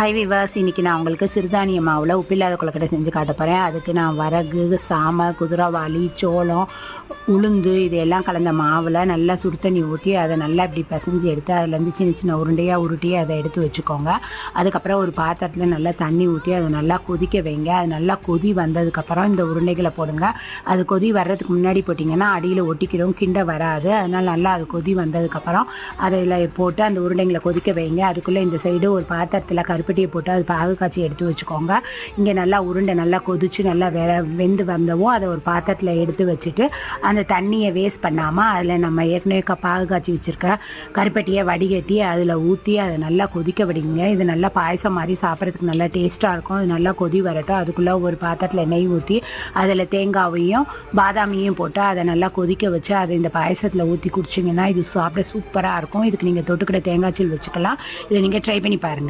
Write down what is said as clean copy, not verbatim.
High viewers, இன்றைக்கி நான் உங்களுக்கு சிறுதானிய மாவில் உப்பில்லாத கொழுக்கட்டை செஞ்சு காட்ட போகிறேன். அதுக்கு நான் வரகு, சாமை, குதிரைவாளி, சோளம், உளுந்து இது எல்லாம் கலந்த மாவில் நல்லா சுடு தண்ணி ஊற்றி அதை நல்லா இப்படி பிசைஞ்சு எடுத்து அதுலேருந்து சின்ன சின்ன உருண்டையாக உருட்டி அதை எடுத்து வச்சுக்கோங்க. அதுக்கப்புறம் ஒரு பாத்திரத்தில் நல்லா தண்ணி ஊற்றி அதை நல்லா கொதிக்க வைங்க. அது நல்லா கொதி வந்ததுக்கப்புறம் இந்த உருண்டைகளை போடுங்க. அது கொதி வர்றதுக்கு முன்னாடி போட்டிங்கன்னா அடியில் ஒட்டிக்கிறோம், கிண்ட வராது. அதனால் நல்லா அது கொதி வந்ததுக்கப்புறம் அதில் போட்டு அந்த உருண்டைங்களை கொதிக்க வைங்க. அதுக்குள்ளே இந்த சைடு ஒரு பாத்திரத்தில் கருப்பட்டியை போட்டு அது பாகு காய்ச்சி எடுத்து வச்சுக்கோங்க. இங்கே நல்லா உருண்டை நல்லா கொதிச்சு நல்லா வெந்து வந்தவும் அதை ஒரு பாத்திரத்தில் எடுத்து வச்சுட்டு அந்த தண்ணியை வேஸ்ட் பண்ணாமல் அதில் நம்ம ஏற்கனவே பாகு காய்ச்சி வச்சுருக்க கருப்பட்டியை வடிகட்டி அதில் ஊற்றி அதை நல்லா கொதிக்க விடுங்க. இது நல்லா பாயசம் மாதிரி சாப்பிட்றதுக்கு நல்லா டேஸ்ட்டாக இருக்கும். அது நல்லா கொதி வரட்டும். அதுக்குள்ளே ஒரு பாத்திரத்தில் நெய் ஊற்றி அதில் தேங்காயையும் பாதாமியும் போட்டு அதை நல்லா கொதிக்க வச்சு அதை இந்த பாயசத்தில் ஊற்றி குடிச்சிங்கன்னா இது சாப்பிட சூப்பராக இருக்கும். இதுக்கு நீங்கள் தொட்டுக்கிட்ட தேங்காய்ச்சல் வச்சுக்கலாம். இதை நீங்கள் ட்ரை பண்ணி பாருங்கள்.